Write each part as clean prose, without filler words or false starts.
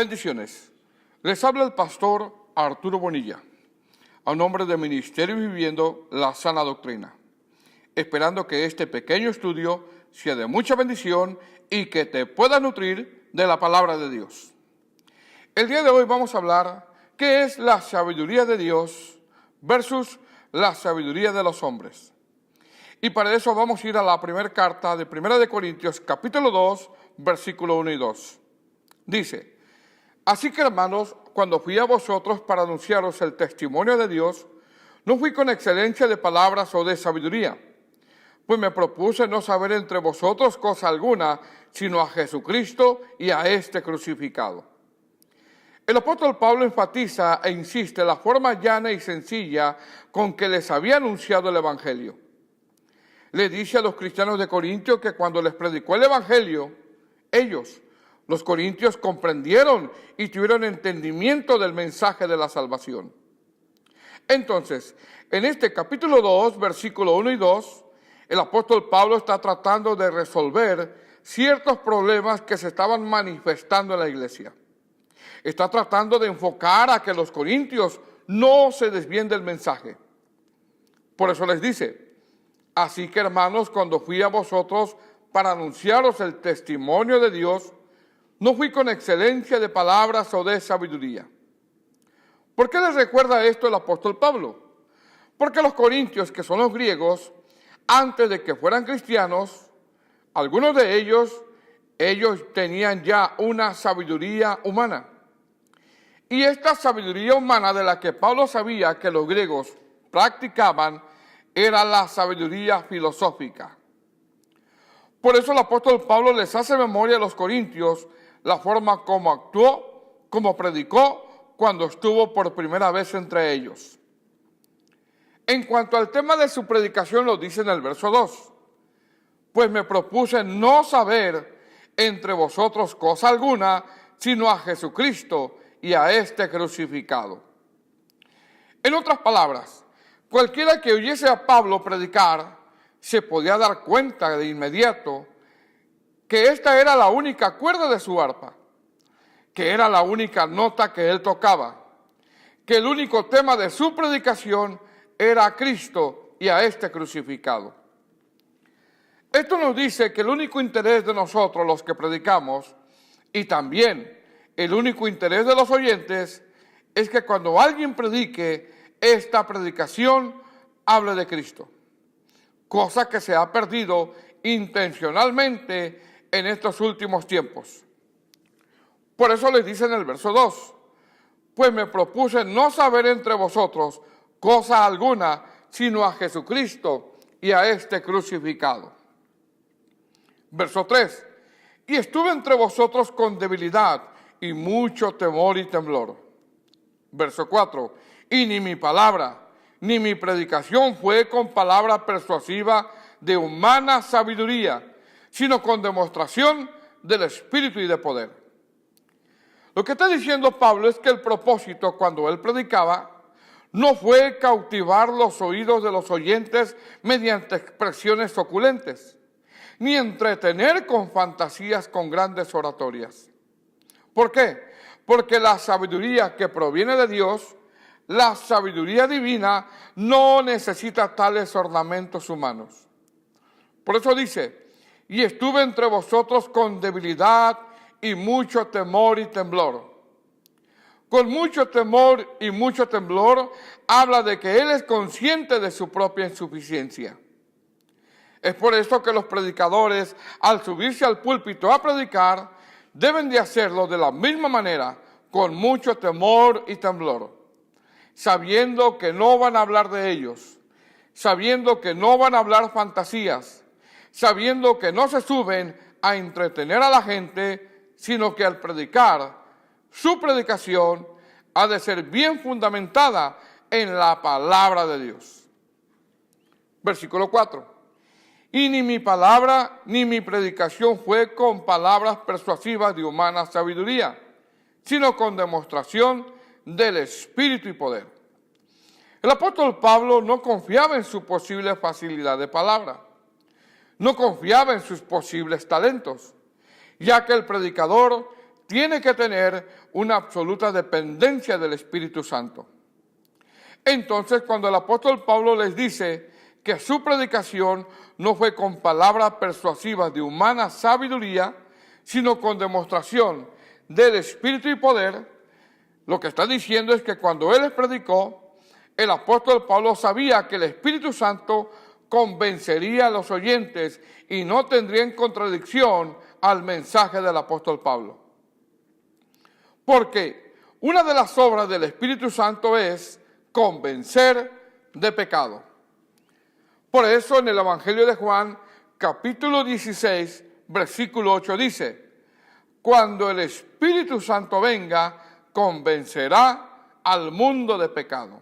Bendiciones. Les habla el pastor Arturo Bonilla, a nombre del Ministerio Viviendo la Sana Doctrina, esperando que este pequeño estudio sea de mucha bendición y que te pueda nutrir de la palabra de Dios. El día de hoy vamos a hablar qué es la sabiduría de Dios versus la sabiduría de los hombres. Y para eso vamos a ir a la primera carta de 1 de Corintios, capítulo 2, versículo 1 y 2. Dice: así que, hermanos, cuando fui a vosotros para anunciaros el testimonio de Dios, no fui con excelencia de palabras o de sabiduría, pues me propuse no saber entre vosotros cosa alguna, sino a Jesucristo y a este crucificado. El apóstol Pablo enfatiza e insiste en la forma llana y sencilla con que les había anunciado el Evangelio. Le dice a los cristianos de Corintio que cuando les predicó el Evangelio, ellos, los corintios, comprendieron y tuvieron entendimiento del mensaje de la salvación. Entonces, en este capítulo 2, versículo 1 y 2, el apóstol Pablo está tratando de resolver ciertos problemas que se estaban manifestando en la iglesia. Está tratando de enfocar a que los corintios no se desvíen del mensaje. Por eso les dice: así que, hermanos, cuando fui a vosotros para anunciaros el testimonio de Dios, no fui con excelencia de palabras o de sabiduría. ¿Por qué les recuerda esto el apóstol Pablo? Porque los corintios, que son los griegos, antes de que fueran cristianos, algunos de ellos tenían ya una sabiduría humana. Y esta sabiduría humana de la que Pablo sabía que los griegos practicaban era la sabiduría filosófica. Por eso el apóstol Pablo les hace memoria a los corintios la forma como actuó, como predicó cuando estuvo por primera vez entre ellos. En cuanto al tema de su predicación, lo dice en el verso 2. Pues me propuse no saber entre vosotros cosa alguna, sino a Jesucristo y a este crucificado. En otras palabras, cualquiera que oyese a Pablo predicar se podía dar cuenta de inmediato que esta era la única cuerda de su arpa, que era la única nota que él tocaba, que el único tema de su predicación era a Cristo y a este crucificado. Esto nos dice que el único interés de nosotros, los que predicamos, y también el único interés de los oyentes, es que cuando alguien predique, esta predicación hable de Cristo, cosa que se ha perdido intencionalmente en estos últimos tiempos. Por eso les dice en el verso 2, pues me propuse no saber entre vosotros cosa alguna, sino a Jesucristo y a este crucificado. Verso 3, y estuve entre vosotros con debilidad y mucho temor y temblor. Verso 4, y ni mi palabra, ni mi predicación fue con palabra persuasiva de humana sabiduría, sino con demostración del Espíritu y de poder. Lo que está diciendo Pablo es que el propósito cuando él predicaba no fue cautivar los oídos de los oyentes mediante expresiones oculentes, ni entretener con fantasías con grandes oratorias. ¿Por qué? Porque la sabiduría que proviene de Dios, la sabiduría divina, no necesita tales ornamentos humanos. Por eso dice: y estuve entre vosotros con debilidad y mucho temor y temblor. Con mucho temor y mucho temblor habla de que él es consciente de su propia insuficiencia. Es por esto que los predicadores, al subirse al púlpito a predicar, deben de hacerlo de la misma manera, con mucho temor y temblor, sabiendo que no van a hablar de ellos, sabiendo que no van a hablar fantasías, sabiendo que no se suben a entretener a la gente, sino que al predicar, su predicación ha de ser bien fundamentada en la palabra de Dios. Versículo 4. Y ni mi palabra ni mi predicación fue con palabras persuasivas de humana sabiduría, sino con demostración del Espíritu y poder. El apóstol Pablo no confiaba en su posible facilidad de palabra, no confiaba en sus posibles talentos, ya que el predicador tiene que tener una absoluta dependencia del Espíritu Santo. Entonces, cuando el apóstol Pablo les dice que su predicación no fue con palabras persuasivas de humana sabiduría, sino con demostración del Espíritu y poder, lo que está diciendo es que cuando él les predicó, el apóstol Pablo sabía que el Espíritu Santo convencería a los oyentes y no tendría en contradicción al mensaje del apóstol Pablo. Porque una de las obras del Espíritu Santo es convencer de pecado. Por eso en el Evangelio de Juan, capítulo 16, versículo 8 dice: cuando el Espíritu Santo venga, convencerá al mundo de pecado.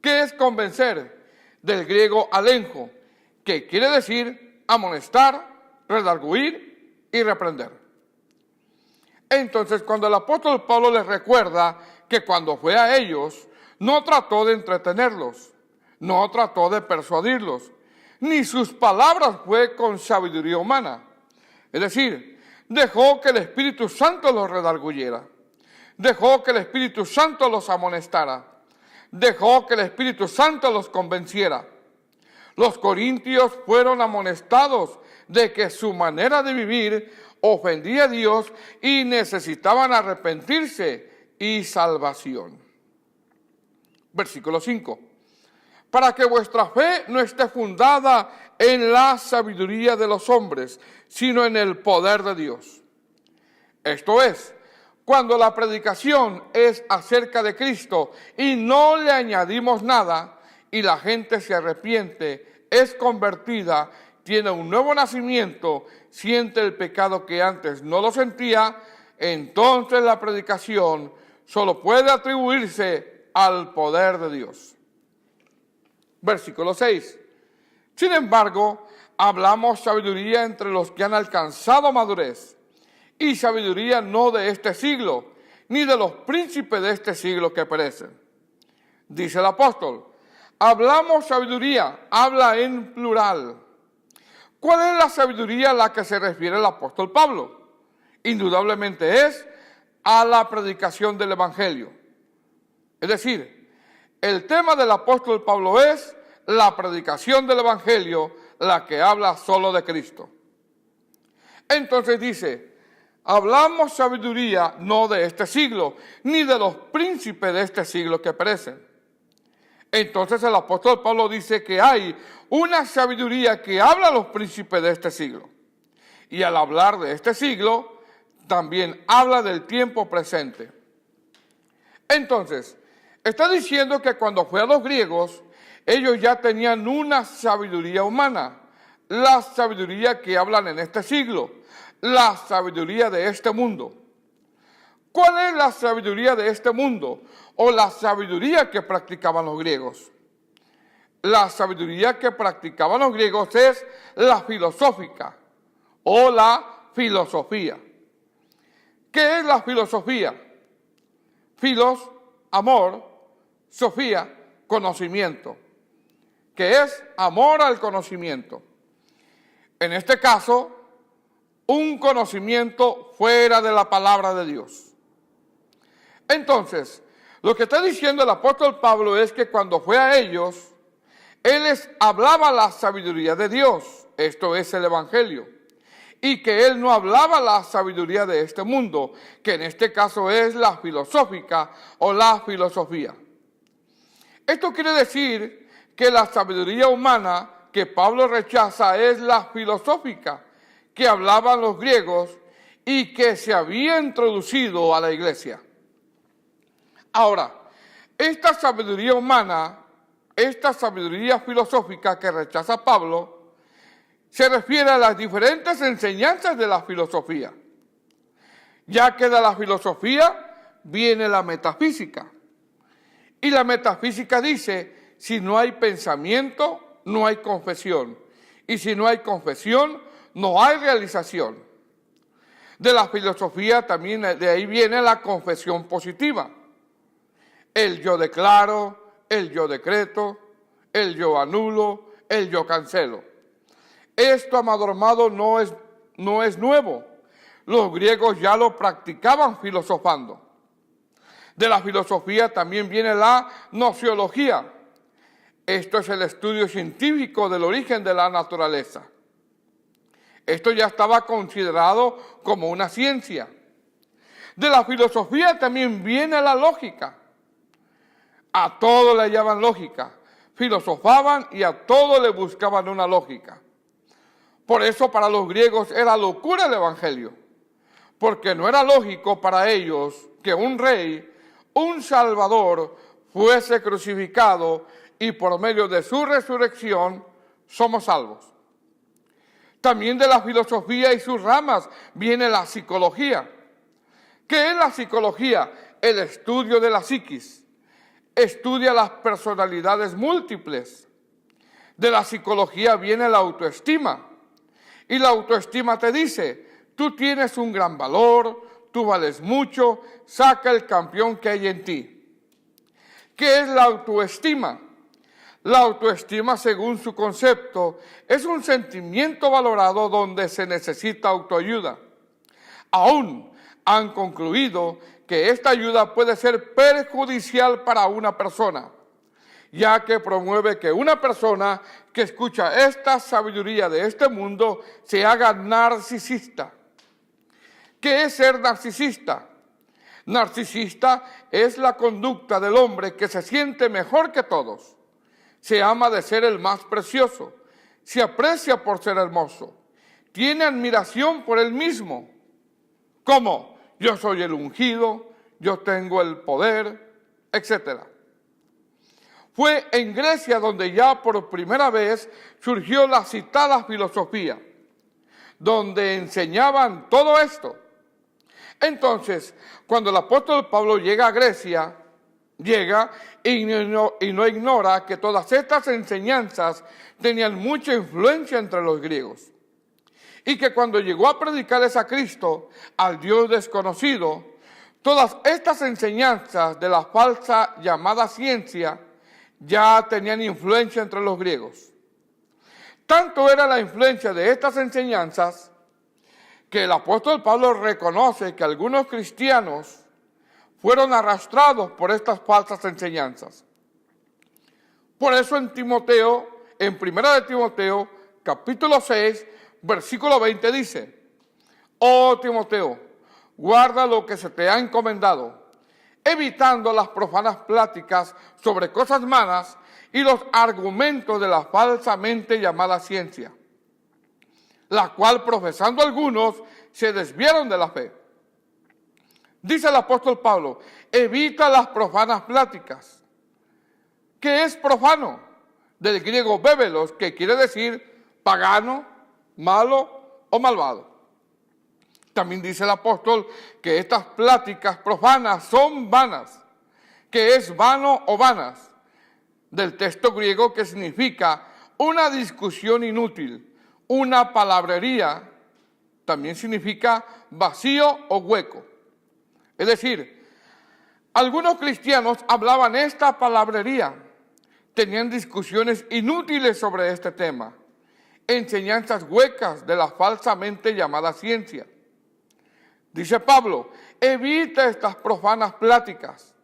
¿Qué es convencer? Del griego alenjo, que quiere decir amonestar, redarguir y reprender. Entonces, cuando el apóstol Pablo les recuerda que cuando fue a ellos, no trató de entretenerlos, no trató de persuadirlos, ni sus palabras fue con sabiduría humana. Es decir, dejó que el Espíritu Santo los redarguyera, dejó que el Espíritu Santo los amonestara, dejó que el Espíritu Santo los convenciera. Los corintios fueron amonestados de que su manera de vivir ofendía a Dios y necesitaban arrepentirse y salvación. Versículo 5. Para que vuestra fe no esté fundada en la sabiduría de los hombres, sino en el poder de Dios. Esto es, cuando la predicación es acerca de Cristo y no le añadimos nada, y la gente se arrepiente, es convertida, tiene un nuevo nacimiento, siente el pecado que antes no lo sentía, entonces la predicación solo puede atribuirse al poder de Dios. Versículo 6. Sin embargo, hablamos sabiduría entre los que han alcanzado madurez, y sabiduría no de este siglo, ni de los príncipes de este siglo que perecen. Dice el apóstol, hablamos sabiduría, habla en plural. ¿Cuál es la sabiduría a la que se refiere el apóstol Pablo? Indudablemente es a la predicación del Evangelio. Es decir, el tema del apóstol Pablo es la predicación del Evangelio, la que habla solo de Cristo. Entonces dice, hablamos sabiduría no de este siglo, ni de los príncipes de este siglo que perecen. Entonces el apóstol Pablo dice que hay una sabiduría que habla a los príncipes de este siglo. Y al hablar de este siglo, también habla del tiempo presente. Entonces, está diciendo que cuando fue a los griegos, ellos ya tenían una sabiduría humana, la sabiduría que hablan en este siglo, la sabiduría de este mundo. ¿Cuál es la sabiduría de este mundo? O la sabiduría que practicaban los griegos. La sabiduría que practicaban los griegos es la filosófica o la filosofía. ¿Qué es la filosofía? Filos, amor, sofía, conocimiento. Que es amor al conocimiento. En este caso, un conocimiento fuera de la palabra de Dios. Entonces, lo que está diciendo el apóstol Pablo es que cuando fue a ellos, él les hablaba la sabiduría de Dios, esto es el Evangelio, y que él no hablaba la sabiduría de este mundo, que en este caso es la filosófica o la filosofía. Esto quiere decir que la sabiduría humana que Pablo rechaza es la filosófica que hablaban los griegos y que se había introducido a la iglesia. Ahora, esta sabiduría humana, esta sabiduría filosófica que rechaza Pablo, se refiere a las diferentes enseñanzas de la filosofía, ya que de la filosofía viene la metafísica. Y la metafísica dice, si no hay pensamiento, no hay confesión. Y si no hay confesión, no hay realización. De la filosofía también, de ahí viene la confesión positiva. El yo declaro, el yo decreto, el yo anulo, el yo cancelo. Esto, amado hermano, no es nuevo. los griegos ya lo practicaban filosofando. De la filosofía también viene la gnoseología. Esto es el estudio científico del origen de la naturaleza. Esto ya estaba considerado como una ciencia. De la filosofía también viene la lógica. A todo le llaman lógica. Filosofaban y a todo le buscaban una lógica. Por eso para los griegos era locura el evangelio, porque no era lógico para ellos que un rey, un salvador, fuese crucificado y por medio de su resurrección somos salvos. También de la filosofía y sus ramas viene la psicología. ¿Qué es la psicología? El estudio de la psiquis. Estudia las personalidades múltiples. De la psicología viene la autoestima. Y la autoestima te dice, tú tienes un gran valor, tú vales mucho, saca el campeón que hay en ti. ¿Qué es la autoestima? La autoestima, según su concepto, es un sentimiento valorado donde se necesita autoayuda. Aún han concluido que esta ayuda puede ser perjudicial para una persona, ya que promueve que una persona que escucha esta sabiduría de este mundo se haga narcisista. ¿Qué es ser narcisista? Narcisista es la conducta del hombre que se siente mejor que todos. Se ama de ser el más precioso, se aprecia por ser hermoso, tiene admiración por él mismo. ¿Cómo? Yo soy el ungido, yo tengo el poder, etc. Fue en Grecia donde ya por primera vez surgió la citada filosofía, donde enseñaban todo esto. Entonces, cuando el apóstol Pablo llega a Grecia, llega y no ignora que todas estas enseñanzas tenían mucha influencia entre los griegos. Y que cuando llegó a predicarles a Cristo, al Dios desconocido, todas estas enseñanzas de la falsa llamada ciencia ya tenían influencia entre los griegos. Tanto era la influencia de estas enseñanzas que el apóstol Pablo reconoce que algunos cristianos fueron arrastrados por estas falsas enseñanzas. Por eso en Timoteo, en 1 de Timoteo, capítulo 6, versículo 20 dice, oh Timoteo, guarda lo que se te ha encomendado, evitando las profanas pláticas sobre cosas malas y los argumentos de la falsamente llamada ciencia, la cual profesando algunos se desviaron de la fe. Dice el apóstol Pablo, evita las profanas pláticas. ¿Qué es profano? Del griego bébelos, que quiere decir pagano, malo o malvado. También dice el apóstol que estas pláticas profanas son vanas, que es vano o vanas, del texto griego que significa una discusión inútil, una palabrería, también significa vacío o hueco. Es decir, algunos cristianos hablaban esta palabrería, tenían discusiones inútiles sobre este tema, enseñanzas huecas de la falsamente llamada ciencia. Dice Pablo, evita estas profanas pláticas,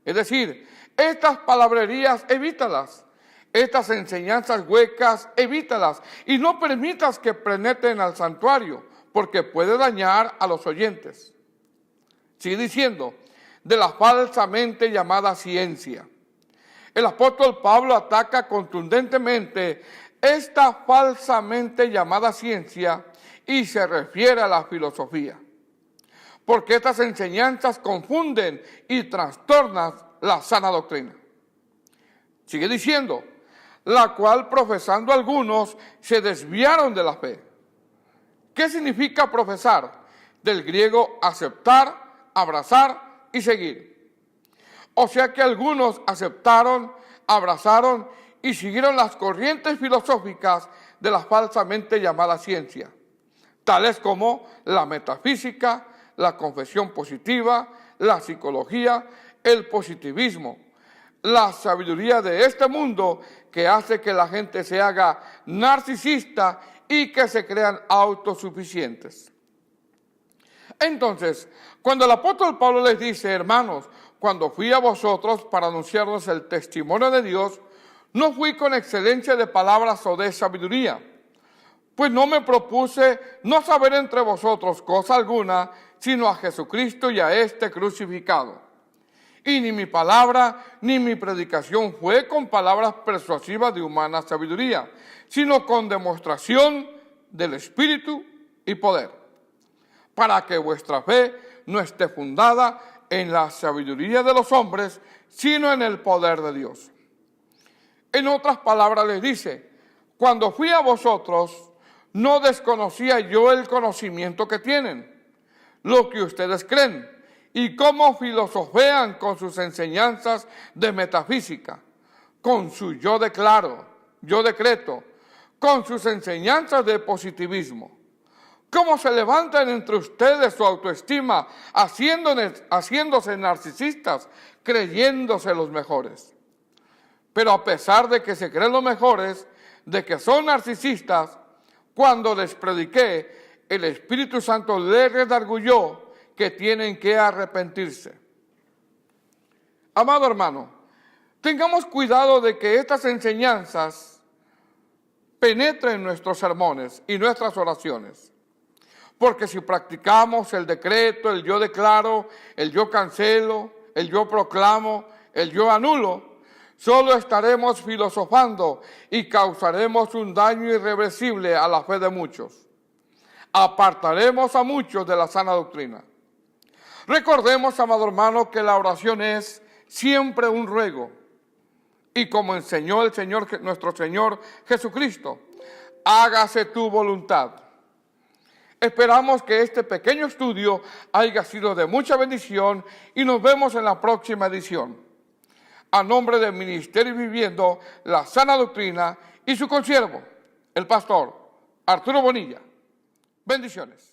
es decir, estas palabrerías evítalas, estas enseñanzas huecas evítalas y no permitas que penetren al santuario, porque puede dañar a los oyentes. Sigue diciendo, de la falsamente llamada ciencia. El apóstol Pablo ataca contundentemente esta falsamente llamada ciencia y se refiere a la filosofía, porque estas enseñanzas confunden y trastornan la sana doctrina. Sigue diciendo, la cual profesando algunos se desviaron de la fe. ¿Qué significa profesar? Del griego aceptar, abrazar y seguir. O sea que algunos aceptaron, abrazaron y siguieron las corrientes filosóficas de la falsamente llamada ciencia, tales como la metafísica, la confesión positiva, la psicología, el positivismo, la sabiduría de este mundo que hace que la gente se haga narcisista y que se crean autosuficientes. Entonces, cuando el apóstol Pablo les dice, hermanos, cuando fui a vosotros para anunciaros el testimonio de Dios, no fui con excelencia de palabras o de sabiduría, pues no me propuse no saber entre vosotros cosa alguna, sino a Jesucristo y a este crucificado. Y ni mi palabra ni mi predicación fue con palabras persuasivas de humana sabiduría, sino con demostración del Espíritu y poder, para que vuestra fe no esté fundada en la sabiduría de los hombres, sino en el poder de Dios. En otras palabras les dice, cuando fui a vosotros, no desconocía yo el conocimiento que tienen, lo que ustedes creen, y cómo filosofean con sus enseñanzas de metafísica, con su yo declaro, yo decreto, con sus enseñanzas de positivismo. Cómo se levantan entre ustedes su autoestima, haciéndose narcisistas, creyéndose los mejores. Pero a pesar de que se creen los mejores, de que son narcisistas, cuando les prediqué, el Espíritu Santo les redarguyó que tienen que arrepentirse. Amado hermano, tengamos cuidado de que estas enseñanzas penetren en nuestros sermones y nuestras oraciones. Porque si practicamos el decreto, el yo declaro, el yo cancelo, el yo proclamo, el yo anulo, solo estaremos filosofando y causaremos un daño irreversible a la fe de muchos. Apartaremos a muchos de la sana doctrina. Recordemos, amado hermano, que la oración es siempre un ruego. Y como enseñó el Señor, nuestro Señor Jesucristo, hágase tu voluntad. Esperamos que este pequeño estudio haya sido de mucha bendición y nos vemos en la próxima edición. A nombre del Ministerio Viviendo la Sana Doctrina y su consiervo, el pastor Arturo Bonilla. Bendiciones.